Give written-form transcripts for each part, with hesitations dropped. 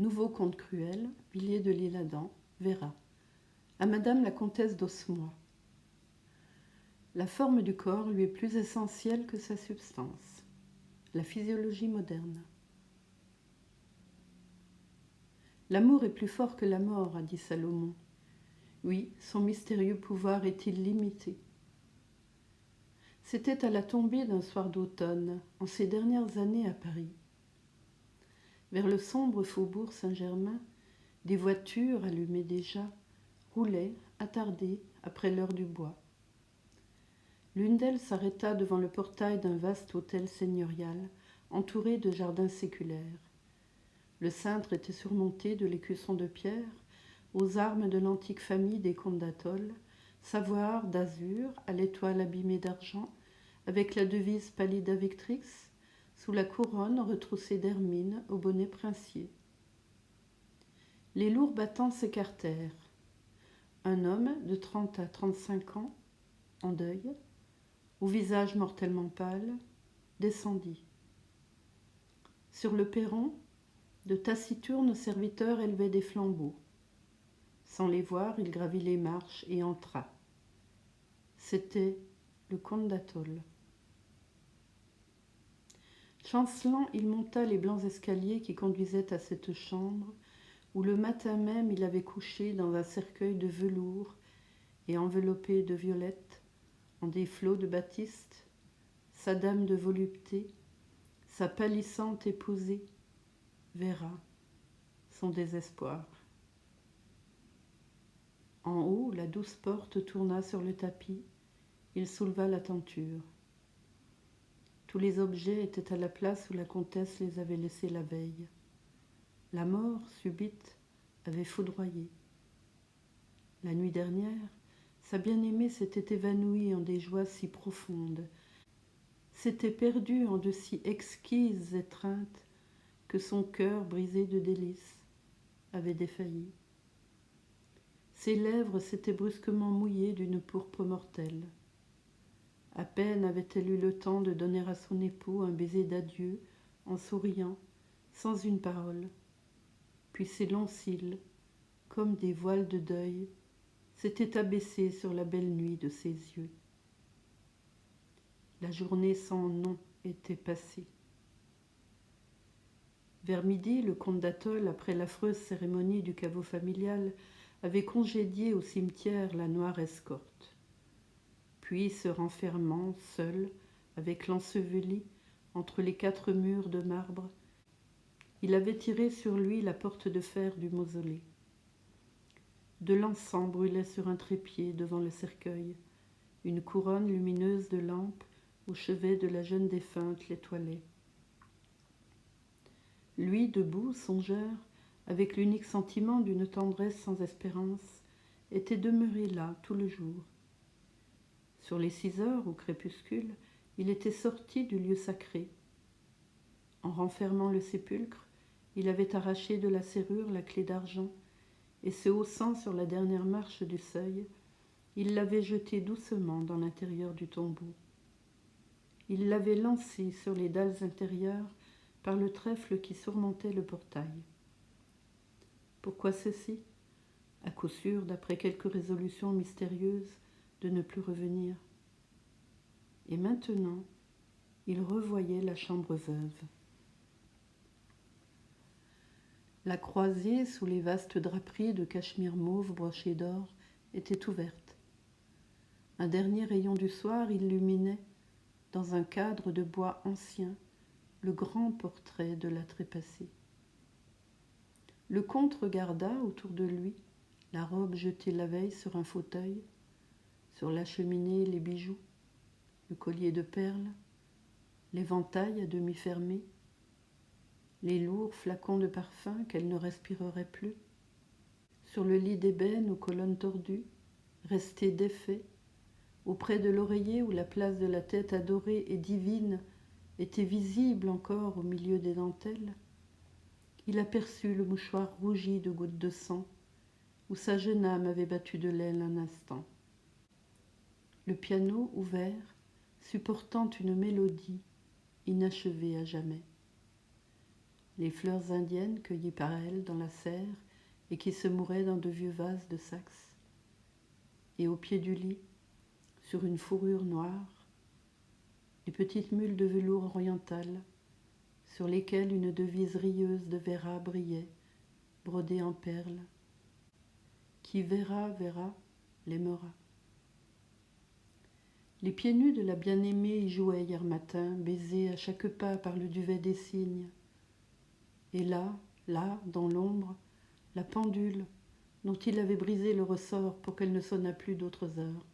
Nouveau conte cruel, Villiers de l'Isle-Adam, Vera. À Madame la Comtesse d'Osmoy. La forme du corps lui est plus essentielle que sa substance. La physiologie moderne. L'amour est plus fort que la mort, a dit Salomon. Oui, son mystérieux pouvoir est illimité. C'était à la tombée d'un soir d'automne, en ces dernières années à Paris. Vers le sombre faubourg Saint-Germain, des voitures, allumées déjà, roulaient, attardées, après l'heure du bois. L'une d'elles s'arrêta devant le portail d'un vaste hôtel seigneurial, entouré de jardins séculaires. Le cintre était surmonté de l'écusson de pierre, aux armes de l'antique famille des comtes d'Atholl, savoir d'azur à l'étoile abîmée d'argent, avec la devise Pallida Victrix, sous la couronne retroussée d'hermine au bonnet princier. Les lourds battants s'écartèrent. Un homme de 30 à 35 ans, en deuil, au visage mortellement pâle, descendit. Sur le perron, de taciturnes serviteurs élevaient des flambeaux. Sans les voir, il gravit les marches et entra. C'était le comte d'Atholl. Chancelant, il monta les blancs escaliers qui conduisaient à cette chambre où le matin même il avait couché dans un cercueil de velours et enveloppé de violettes, en des flots de batiste, sa dame de volupté, sa pâlissante épousée, Vera, son désespoir. En haut, la douce porte tourna sur le tapis, il souleva la tenture. Tous les objets étaient à la place où la comtesse les avait laissés la veille. La mort, subite, avait foudroyé. La nuit dernière, sa bien-aimée s'était évanouie en des joies si profondes, s'était perdue en de si exquises étreintes que son cœur, brisé de délices, avait défailli. Ses lèvres s'étaient brusquement mouillées d'une pourpre mortelle. À peine avait-elle eu le temps de donner à son époux un baiser d'adieu, en souriant, sans une parole. Puis ses longs cils, comme des voiles de deuil, s'étaient abaissés sur la belle nuit de ses yeux. La journée sans nom était passée. Vers midi, le comte d'Atholl, après l'affreuse cérémonie du caveau familial, avait congédié au cimetière la noire escorte. Puis, se renfermant, seul, avec l'enseveli, entre les 4 murs de marbre, il avait tiré sur lui la porte de fer du mausolée. De l'encens brûlait sur un trépied devant le cercueil. Une couronne lumineuse de lampes au chevet de la jeune défunte l'étoilait. Lui, debout, songeur, avec l'unique sentiment d'une tendresse sans espérance, était demeuré là tout le jour. Sur les 6 heures, au crépuscule, il était sorti du lieu sacré. En renfermant le sépulcre, il avait arraché de la serrure la clé d'argent et, se haussant sur la dernière marche du seuil, il l'avait jetée doucement dans l'intérieur du tombeau. Il l'avait lancée sur les dalles intérieures par le trèfle qui surmontait le portail. Pourquoi ceci ? À coup sûr, d'après quelques résolutions mystérieuses, de ne plus revenir. Et maintenant, il revoyait la chambre veuve. La croisée, sous les vastes draperies de cachemire mauve brochée d'or, était ouverte. Un dernier rayon du soir illuminait, dans un cadre de bois ancien, le grand portrait de la trépassée. Le comte regarda autour de lui, la robe jetée la veille sur un fauteuil, sur la cheminée les bijoux, le collier de perles, l'éventail à demi fermé, les lourds flacons de parfum qu'elle ne respirerait plus, sur le lit d'ébène aux colonnes tordues, resté défait, auprès de l'oreiller où la place de la tête adorée et divine était visible encore au milieu des dentelles, il aperçut le mouchoir rougi de gouttes de sang, où sa jeune âme avait battu de l'aile un instant. Le piano ouvert, supportant une mélodie inachevée à jamais. les fleurs indiennes cueillies par elle dans la serre et qui se mouraient dans de vieux vases de Saxe. Et au pied du lit, sur une fourrure noire, les petites mules de velours oriental sur lesquelles une devise rieuse de Véra brillait, brodée en perles. Qui verra, verra, l'aimera. Les pieds nus de la bien-aimée y jouaient hier matin, baisés à chaque pas par le duvet des cygnes. Et là, dans l'ombre, la pendule dont il avait brisé le ressort pour qu'elle ne sonnât plus d'autres heures.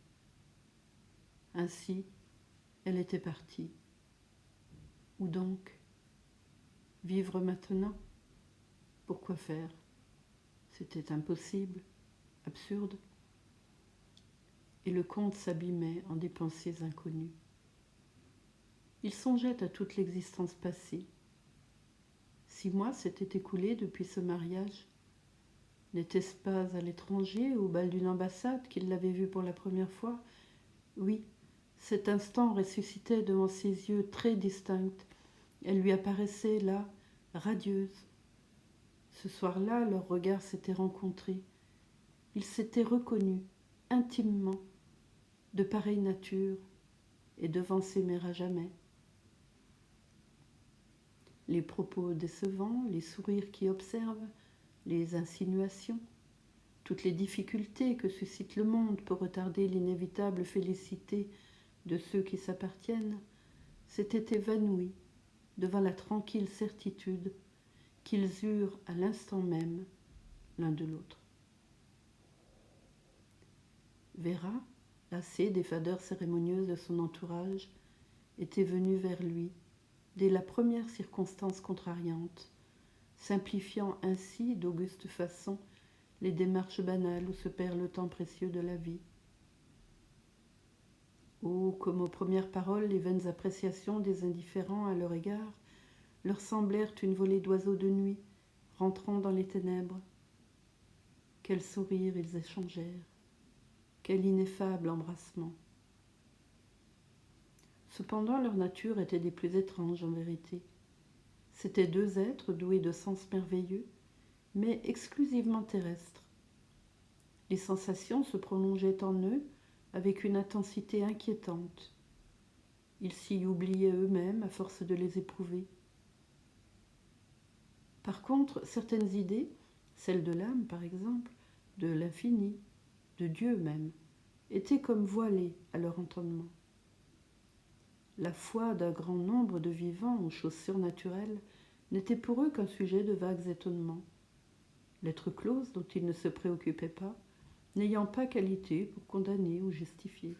Ainsi, elle était partie. Où donc? Vivre maintenant? Pourquoi faire? C'était impossible, absurde. Et le comte s'abîmait en des pensées inconnues. Il songeait à toute l'existence passée. 6 mois s'étaient écoulés depuis ce mariage. N'était-ce pas à l'étranger, au bal d'une ambassade, qu'il l'avait vue pour la première fois? Oui, cet instant ressuscitait devant ses yeux très distincts. Elle lui apparaissait là, radieuse. Ce soir-là, leurs regards s'étaient rencontrés. Ils s'étaient reconnus, intimement, de pareille nature, et devant s'aimer à jamais. Les propos décevants, les sourires qui observent, les insinuations, toutes les difficultés que suscite le monde pour retarder l'inévitable félicité de ceux qui s'appartiennent, s'étaient évanouis devant la tranquille certitude qu'ils eurent à l'instant même l'un de l'autre. Véra, lassée des fadeurs cérémonieuses de son entourage, était venue vers lui dès la première circonstance contrariante, simplifiant ainsi d'auguste façon les démarches banales où se perd le temps précieux de la vie. Oh, comme aux premières paroles, les vaines appréciations des indifférents à leur égard leur semblèrent une volée d'oiseaux de nuit rentrant dans les ténèbres. Quels sourires ils échangèrent, quel ineffable embrassement. Cependant, leur nature était des plus étranges en vérité. C'étaient 2 êtres doués de sens merveilleux, mais exclusivement terrestres. Les sensations se prolongeaient en eux avec une intensité inquiétante. Ils s'y oubliaient eux-mêmes à force de les éprouver. Par contre, certaines idées, celles de l'âme par exemple, de l'infini, de Dieu même, étaient comme voilées à leur entendement. La foi d'un grand nombre de vivants aux choses surnaturelles n'était pour eux qu'un sujet de vagues étonnements. Lettre close dont ils ne se préoccupaient pas, n'ayant pas qualité pour condamner ou justifier.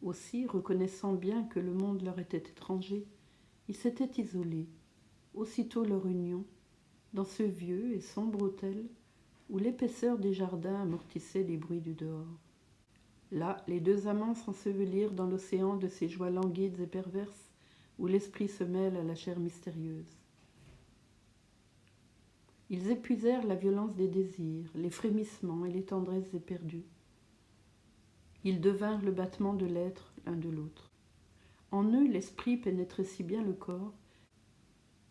Aussi, reconnaissant bien que le monde leur était étranger, ils s'étaient isolés, aussitôt leur union, dans ce vieux et sombre hôtel où l'épaisseur des jardins amortissait les bruits du dehors. Là, les 2 amants s'ensevelirent dans l'océan de ces joies languides et perverses où l'esprit se mêle à la chair mystérieuse. Ils épuisèrent la violence des désirs, les frémissements et les tendresses éperdues. Ils devinrent le battement de l'être l'un de l'autre. En eux, l'esprit pénétrait si bien le corps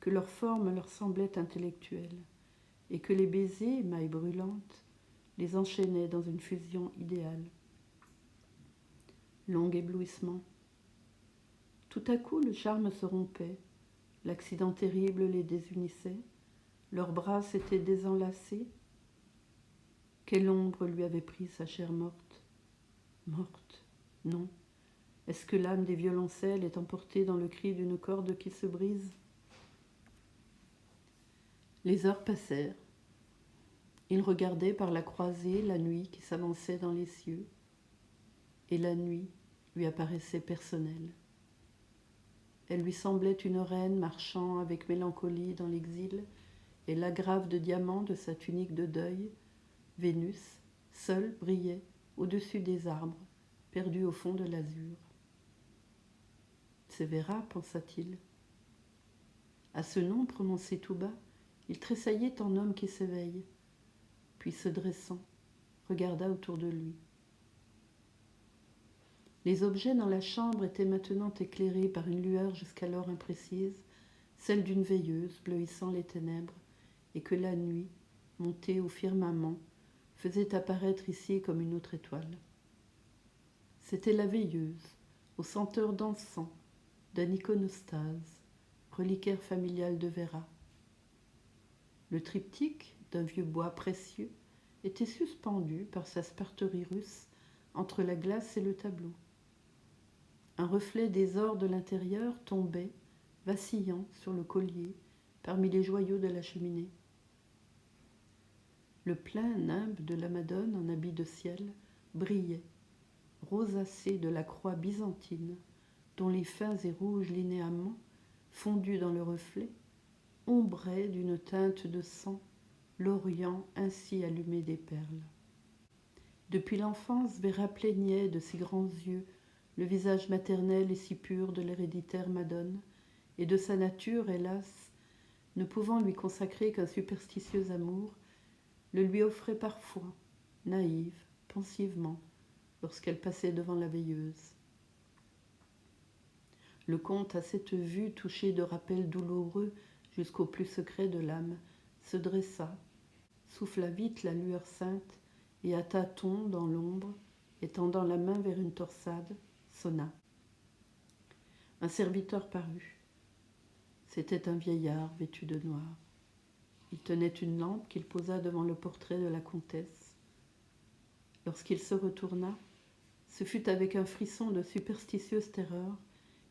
que leur forme leur semblait intellectuelle et que les baisers, mailles brûlantes, les enchaînaient dans une fusion idéale. Long éblouissement. Tout à coup, le charme se rompait, l'accident terrible les désunissait, leurs bras s'étaient désenlacés. Quelle ombre lui avait pris sa chair morte? Morte? Non. Est-ce que l'âme des violoncelles est emportée dans le cri d'une corde qui se brise? Les heures passèrent. Il regardait par la croisée la nuit qui s'avançait dans les cieux, et la nuit lui apparaissait personnelle. Elle lui semblait une reine marchant avec mélancolie dans l'exil, et l'agrave de diamants de sa tunique de deuil, Vénus, seule, brillait au-dessus des arbres, perdue au fond de l'azur. C'est Véra, pensa-t-il. À ce nom prononcé tout bas, il tressaillit en homme qui s'éveille, puis se dressant, regarda autour de lui. Les objets dans la chambre étaient maintenant éclairés par une lueur jusqu'alors imprécise, celle d'une veilleuse bleuissant les ténèbres, et que la nuit, montée au firmament, faisait apparaître ici comme une autre étoile. C'était la veilleuse, aux senteurs d'encens, d'un iconostase, reliquaire familial de Véra. Le triptyque, d'un vieux bois précieux, était suspendu par sa sparterie russe entre la glace et le tableau. Un reflet des ors de l'intérieur tombait, vacillant sur le collier, parmi les joyaux de la cheminée. Le plein nimbe de la Madone en habit de ciel brillait, rosacé de la croix byzantine, dont les fins et rouges linéaments, fondus dans le reflet, ombraient d'une teinte de sang l'Orient ainsi allumé des perles. Depuis l'enfance, Véra plaignait de ses grands yeux le visage maternel et si pur de l'héréditaire Madone, et de sa nature, hélas, ne pouvant lui consacrer qu'un superstitieux amour, le lui offrait parfois, naïve, pensivement, lorsqu'elle passait devant la veilleuse. Le comte, à cette vue, touché de rappels douloureux jusqu'au plus secret de l'âme, se dressa, souffla vite la lueur sainte et à tâtons dans l'ombre, étendant la main vers une torsade, sonna. Un serviteur parut. C'était un vieillard vêtu de noir. Il tenait une lampe qu'il posa devant le portrait de la comtesse. Lorsqu'il se retourna, ce fut avec un frisson de superstitieuse terreur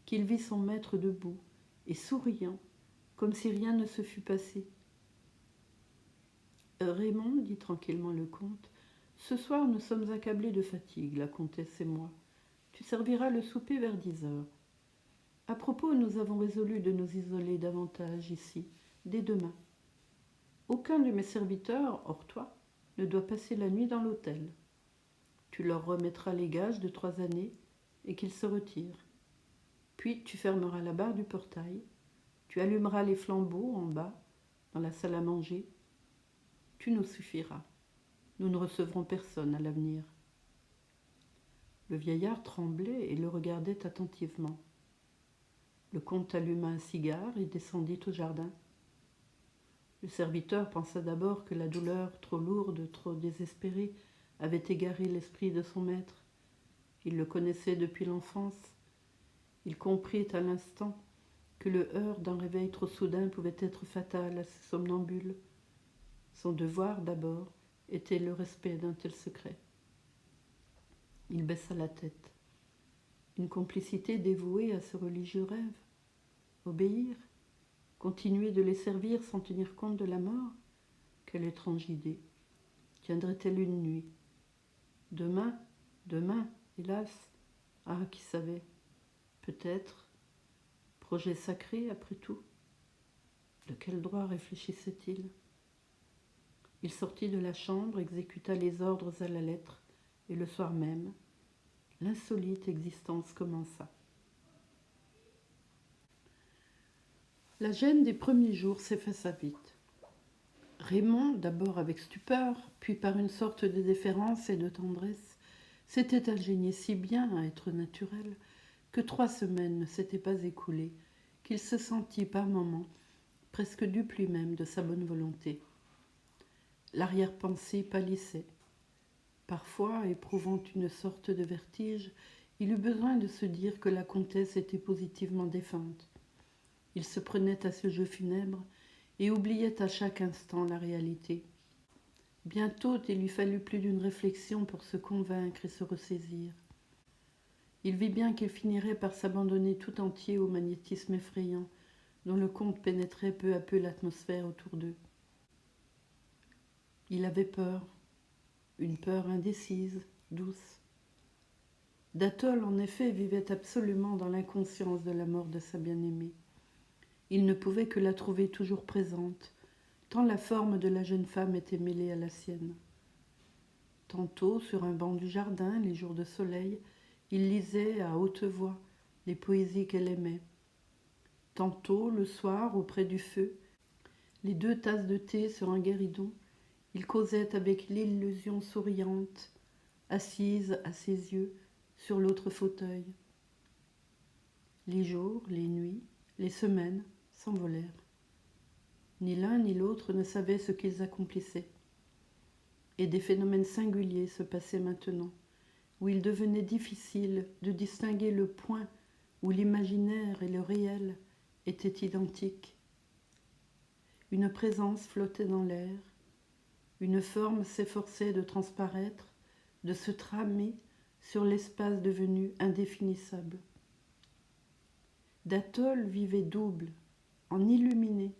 qu'il vit son maître debout et souriant, comme si rien ne se fût passé. « Raymond, dit tranquillement le comte, ce soir nous sommes accablés de fatigue, la comtesse et moi. Tu serviras le souper vers 10 heures. À propos, nous avons résolu de nous isoler davantage ici, dès demain. Aucun de mes serviteurs, hors toi, ne doit passer la nuit dans l'hôtel. Tu leur remettras les gages de 3 années et qu'ils se retirent. Puis tu fermeras la barre du portail, tu allumeras les flambeaux en bas, dans la salle à manger. Tu nous suffiras. Nous ne recevrons personne à l'avenir. » Le vieillard tremblait et le regardait attentivement. Le comte alluma un cigare et descendit au jardin. Le serviteur pensa d'abord que la douleur, trop lourde, trop désespérée, avait égaré l'esprit de son maître. Il le connaissait depuis l'enfance. Il comprit à l'instant que le heurt d'un réveil trop soudain pouvait être fatal à ce somnambule. Son devoir, d'abord, était le respect d'un tel secret. Il baissa la tête. Une complicité dévouée à ce religieux rêve. Obéir, continuer de les servir sans tenir compte de la mort. Quelle étrange idée. Tiendrait-elle une nuit? Demain, hélas. Ah, qui savait? Peut-être. Projet sacré, après tout. De quel droit réfléchissait-il? Il sortit de la chambre, exécuta les ordres à la lettre, et le soir même, l'insolite existence commença. La gêne des premiers jours s'effaça vite. Raymond, d'abord avec stupeur, puis par une sorte de déférence et de tendresse, s'était ingénié si bien à être naturel que 3 semaines ne s'étaient pas écoulées, qu'il se sentit par moments presque dupe lui-même de sa bonne volonté. L'arrière-pensée pâlissait. Parfois, éprouvant une sorte de vertige, il eut besoin de se dire que la comtesse était positivement défunte. Il se prenait à ce jeu funèbre et oubliait à chaque instant la réalité. Bientôt, il lui fallut plus d'une réflexion pour se convaincre et se ressaisir. Il vit bien qu'il finirait par s'abandonner tout entier au magnétisme effrayant dont le comte pénétrait peu à peu l'atmosphère autour d'eux. Il avait peur, une peur indécise, douce. D'athol, en effet, vivait absolument dans l'inconscience de la mort de sa bien-aimée. Il ne pouvait que la trouver toujours présente, tant la forme de la jeune femme était mêlée à la sienne. Tantôt, sur un banc du jardin, les jours de soleil, il lisait à haute voix les poésies qu'elle aimait. Tantôt, le soir, auprès du feu, les 2 tasses de thé sur un guéridon, il causait avec l'illusion souriante, assise à ses yeux sur l'autre fauteuil. Les jours, les nuits, les semaines s'envolèrent. Ni l'un ni l'autre ne savaient ce qu'ils accomplissaient. Et des phénomènes singuliers se passaient maintenant, où il devenait difficile de distinguer le point où l'imaginaire et le réel étaient identiques. Une présence flottait dans l'air, une forme s'efforçait de transparaître, de se tramer sur l'espace devenu indéfinissable. D'attol vivait double, en illuminé,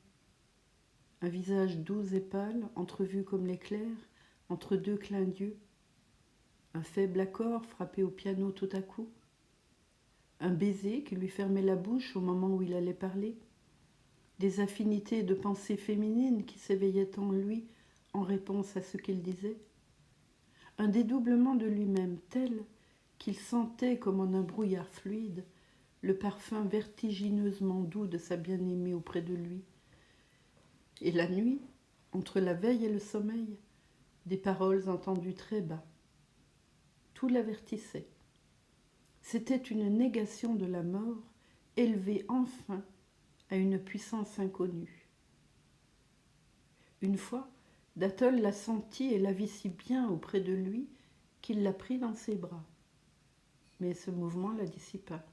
un visage doux et pâle, entrevu comme l'éclair, entre deux clins d'yeux, un faible accord frappé au piano tout à coup, un baiser qui lui fermait la bouche au moment où il allait parler, des affinités de pensée féminine qui s'éveillaient en lui en réponse à ce qu'il disait, un dédoublement de lui-même tel qu'il sentait comme en un brouillard fluide le parfum vertigineusement doux de sa bien-aimée auprès de lui. Et la nuit, entre la veille et le sommeil, des paroles entendues très bas. Tout l'avertissait. C'était une négation de la mort, élevée enfin à une puissance inconnue. Une fois, D'attol la sentit et la vit si bien auprès de lui qu'il la prit dans ses bras. Mais ce mouvement la dissipa.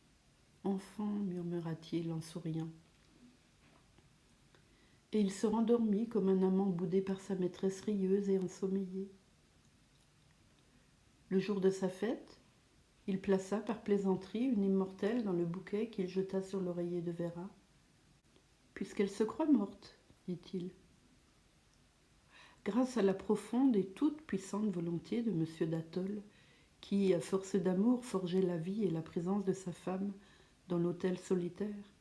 « Enfant, murmura-t-il en souriant. » Et il se rendormit comme un amant boudé par sa maîtresse rieuse et ensommeillée. Le jour de sa fête, il plaça par plaisanterie une immortelle dans le bouquet qu'il jeta sur l'oreiller de Véra. « Puisqu'elle se croit morte, dit-il. » Grâce à la profonde et toute puissante volonté de M. d'Athol, qui, à force d'amour, forgeait la vie et la présence de sa femme dans l'hôtel solitaire,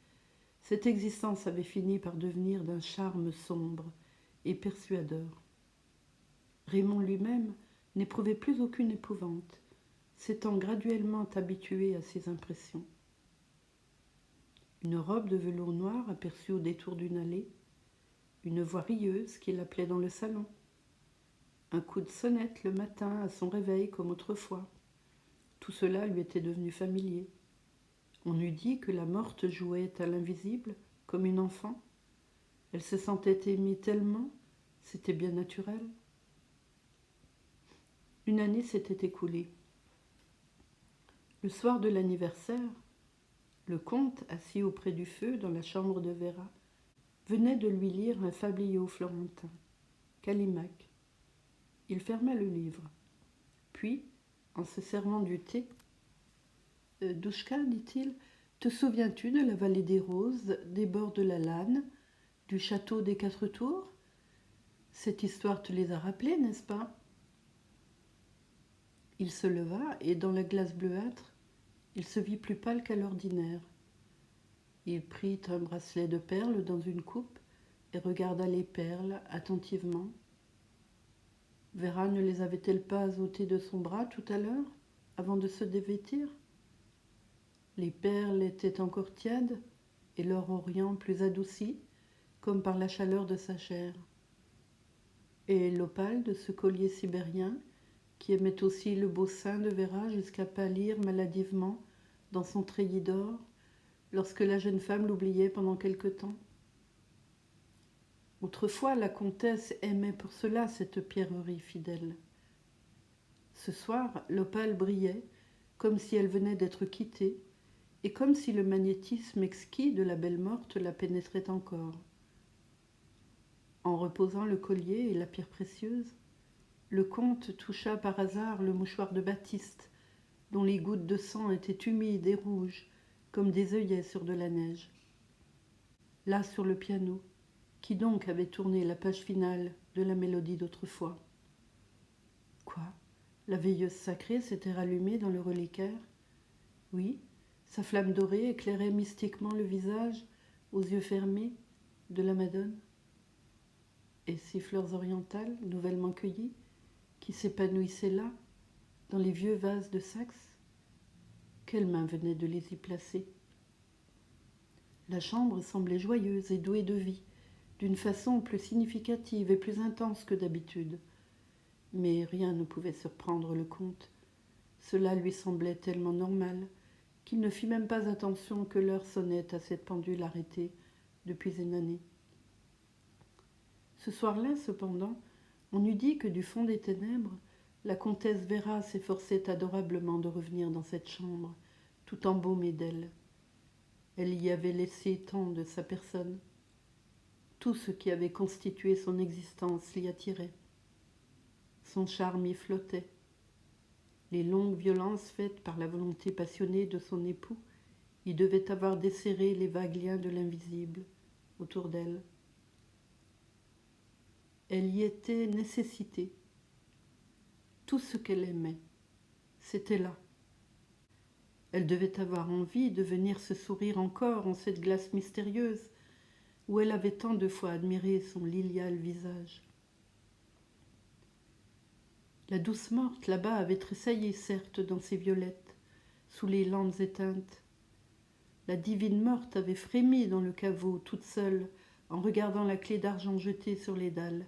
cette existence avait fini par devenir d'un charme sombre et persuadeur. Raymond lui-même n'éprouvait plus aucune épouvante, s'étant graduellement habitué à ces impressions. Une robe de velours noir aperçue au détour d'une allée, une voix rieuse qui l'appelait dans le salon, un coup de sonnette le matin à son réveil comme autrefois. Tout cela lui était devenu familier. On eût dit que la morte jouait à l'invisible comme une enfant. Elle se sentait aimée tellement, c'était bien naturel. Une année s'était écoulée. Le soir de l'anniversaire, le comte, assis auprès du feu dans la chambre de Véra, venait de lui lire un fabliau florentin, Callimaque. Il ferma le livre. Puis, en se servant du thé, « Douchka, dit-il, te souviens-tu de la vallée des Roses, des bords de la Lanne, du château des Quatre Tours? Cette histoire te les a rappelés, n'est-ce pas ?» Il se leva et, dans la glace bleuâtre, il se vit plus pâle qu'à l'ordinaire. Il prit un bracelet de perles dans une coupe et regarda les perles attentivement. Véra ne les avait-elle pas ôtées de son bras tout à l'heure, avant de se dévêtir? Les perles étaient encore tièdes et leur orient plus adouci, comme par la chaleur de sa chair. Et l'opale de ce collier sibérien, qui aimait aussi le beau sein de Véra jusqu'à pâlir maladivement dans son treillis d'or, lorsque la jeune femme l'oubliait pendant quelque temps. Autrefois, la comtesse aimait pour cela cette pierrerie fidèle. Ce soir, l'opale brillait, comme si elle venait d'être quittée, et comme si le magnétisme exquis de la belle morte la pénétrait encore. En reposant le collier et la pierre précieuse, le comte toucha par hasard le mouchoir de batiste, dont les gouttes de sang étaient humides et rouges, comme des œillets sur de la neige. Là, sur le piano, qui donc avait tourné la page finale de la mélodie d'autrefois? Quoi? La veilleuse sacrée s'était rallumée dans le reliquaire? Oui, sa flamme dorée éclairait mystiquement le visage, aux yeux fermés, de la Madone. Et ces fleurs orientales, nouvellement cueillies, qui s'épanouissaient là, dans les vieux vases de Saxe? Quelle main venait de les y placer? La chambre semblait joyeuse et douée de vie, d'une façon plus significative et plus intense que d'habitude. Mais rien ne pouvait surprendre le comte. Cela lui semblait tellement normal qu'il ne fit même pas attention que l'heure sonnait à cette pendule arrêtée depuis une année. Ce soir-là, cependant, on eût dit que du fond des ténèbres, la comtesse Véra s'efforçait adorablement de revenir dans cette chambre, tout embaumée d'elle. Elle y avait laissé tant de sa personne. Tout ce qui avait constitué son existence l'y attirait. Son charme y flottait. Les longues violences faites par la volonté passionnée de son époux y devaient avoir desserré les vagues liens de l'invisible autour d'elle. Elle y était nécessité. Tout ce qu'elle aimait, c'était là. Elle devait avoir envie de venir se sourire encore en cette glace mystérieuse où elle avait tant de fois admiré son lilial visage. La douce morte là-bas avait tressailli, certes, dans ses violettes, sous les lampes éteintes. La divine morte avait frémi dans le caveau, toute seule, en regardant la clé d'argent jetée sur les dalles.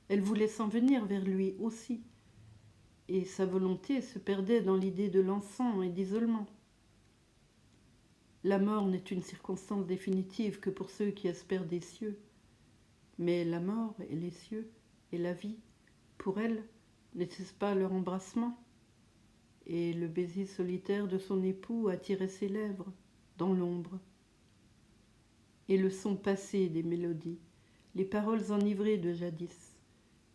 Elle voulait s'en venir vers lui aussi, et sa volonté se perdait dans l'idée de l'encens et d'isolement. La mort n'est une circonstance définitive que pour ceux qui espèrent des cieux. Mais la mort et les cieux et la vie, pour elle, n'était-ce pas leur embrassement? Et le baiser solitaire de son époux attirait ses lèvres, dans l'ombre. Et le son passé des mélodies, les paroles enivrées de jadis,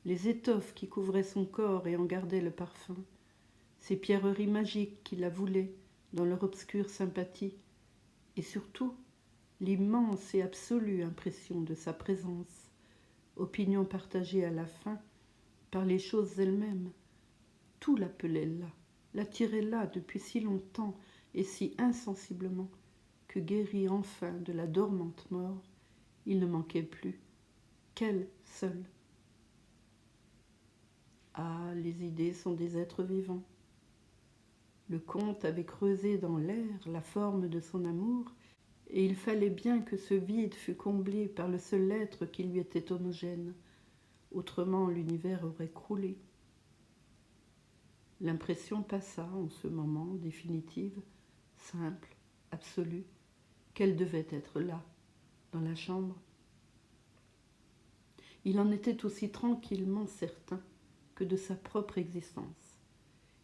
les étoffes qui couvraient son corps et en gardaient le parfum, ces pierreries magiques qui la voulaient dans leur obscure sympathie, et surtout l'immense et absolue impression de sa présence, opinion partagée à la fin par les choses elles-mêmes. Tout l'appelait là, l'attirait là depuis si longtemps et si insensiblement que guéri enfin de la dormante mort, il ne manquait plus qu'elle seule. Ah, les idées sont des êtres vivants. Le comte avait creusé dans l'air la forme de son amour, et il fallait bien que ce vide fût comblé par le seul être qui lui était homogène. Autrement, l'univers aurait croulé. L'impression passa en ce moment, définitive, simple, absolue, qu'elle devait être là, dans la chambre. Il en était aussi tranquillement certain que de sa propre existence,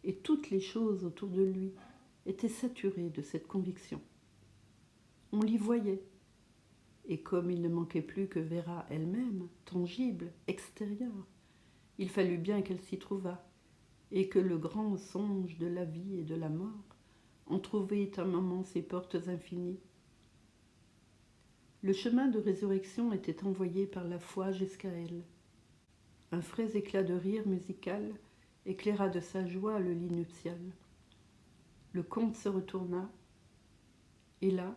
et toutes les choses autour de lui étaient saturées de cette conviction. On l'y voyait, et comme il ne manquait plus que Véra elle-même, tangible, extérieure, il fallut bien qu'elle s'y trouvât, et que le grand songe de la vie et de la mort entrouvrit un moment ses portes infinies. Le chemin de résurrection était envoyé par la foi jusqu'à elle. Un frais éclat de rire musical éclaira de sa joie le lit nuptial. Le comte se retourna, et là,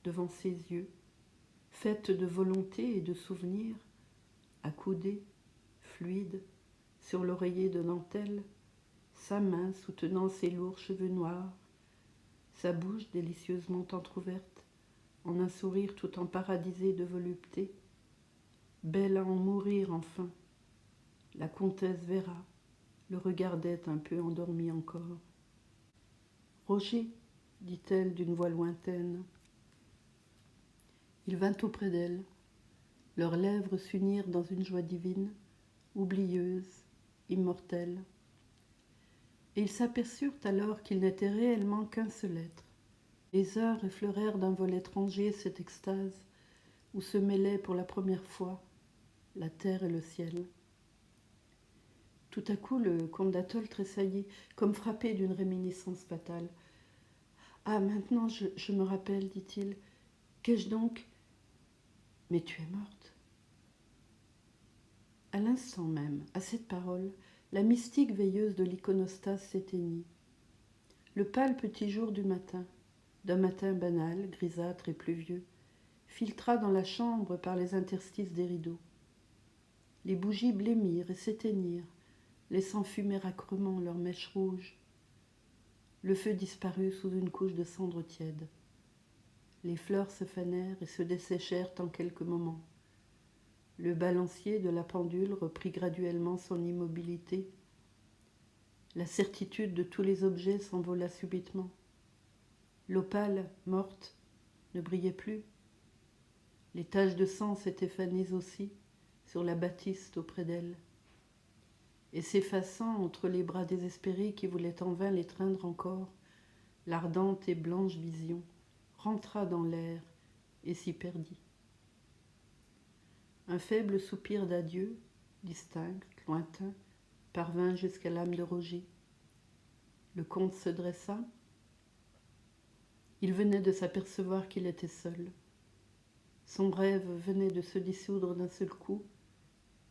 devant ses yeux, faite de volonté et de souvenirs, accoudée, fluide, sur l'oreiller de dentelle, sa main soutenant ses lourds cheveux noirs, sa bouche délicieusement entr'ouverte, en un sourire tout emparadisé de volupté, belle à en mourir enfin, la comtesse Véra le regardait un peu endormi encore. « Roger, dit-elle d'une voix lointaine. » Il vint auprès d'elle. Leurs lèvres s'unirent dans une joie divine, oublieuse, immortelle. Et ils s'aperçurent alors qu'il n'était réellement qu'un seul être. Les heures effleurèrent d'un vol étranger cette extase où se mêlaient pour la première fois la terre et le ciel. Tout à coup, le comte d'Athol tressaillit, comme frappé d'une réminiscence fatale. « Ah, maintenant, je me rappelle, dit-il. Qu'ai-je donc ? Mais tu es morte. » À l'instant même, à cette parole, la mystique veilleuse de l'iconostase s'éteignit. Le pâle petit jour du matin, d'un matin banal, grisâtre et pluvieux, filtra dans la chambre par les interstices des rideaux. Les bougies blêmirent et s'éteignirent, laissant fumer âcrement leurs mèches rouges. Le feu disparut sous une couche de cendres tièdes. Les fleurs se fanèrent et se desséchèrent en quelques moments. Le balancier de la pendule reprit graduellement son immobilité. La certitude de tous les objets s'envola subitement. L'opale, morte, ne brillait plus. Les taches de sang s'étaient fanées aussi sur la batiste auprès d'elle. Et s'effaçant entre les bras désespérés qui voulaient en vain l'étreindre encore, l'ardente et blanche vision rentra dans l'air et s'y perdit. Un faible soupir d'adieu, distinct, lointain, parvint jusqu'à l'âme de Roger. Le comte se dressa. Il venait de s'apercevoir qu'il était seul. Son rêve venait de se dissoudre d'un seul coup.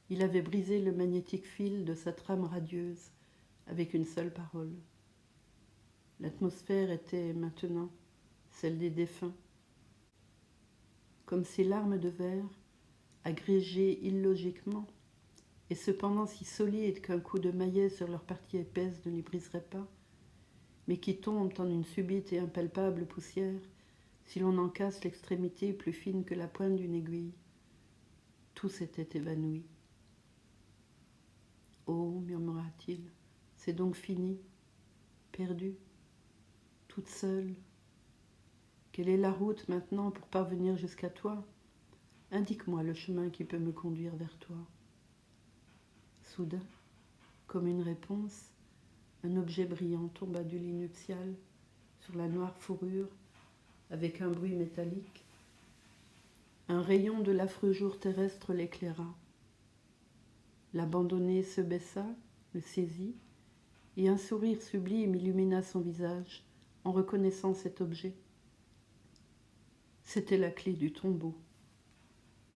Il avait brisé le magnétique fil de sa trame radieuse avec une seule parole. L'atmosphère était maintenant celle des défunts. Comme ces larmes de verre, agrégées illogiquement, et cependant si solides qu'un coup de maillet sur leur partie épaisse ne les briserait pas, mais qui tombent en une subite et impalpable poussière si l'on en casse l'extrémité plus fine que la pointe d'une aiguille. Tout s'était évanoui. « Oh, murmura-t-il, c'est donc fini, perdu, toute seule. Quelle est la route maintenant pour parvenir jusqu'à toi ? Indique-moi le chemin qui peut me conduire vers toi. » Soudain, comme une réponse, un objet brillant tomba du lit nuptial sur la noire fourrure avec un bruit métallique. Un rayon de l'affreux jour terrestre l'éclaira. L'abandonné se baissa, le saisit, et un sourire sublime illumina son visage en reconnaissant cet objet. C'était la clé du tombeau.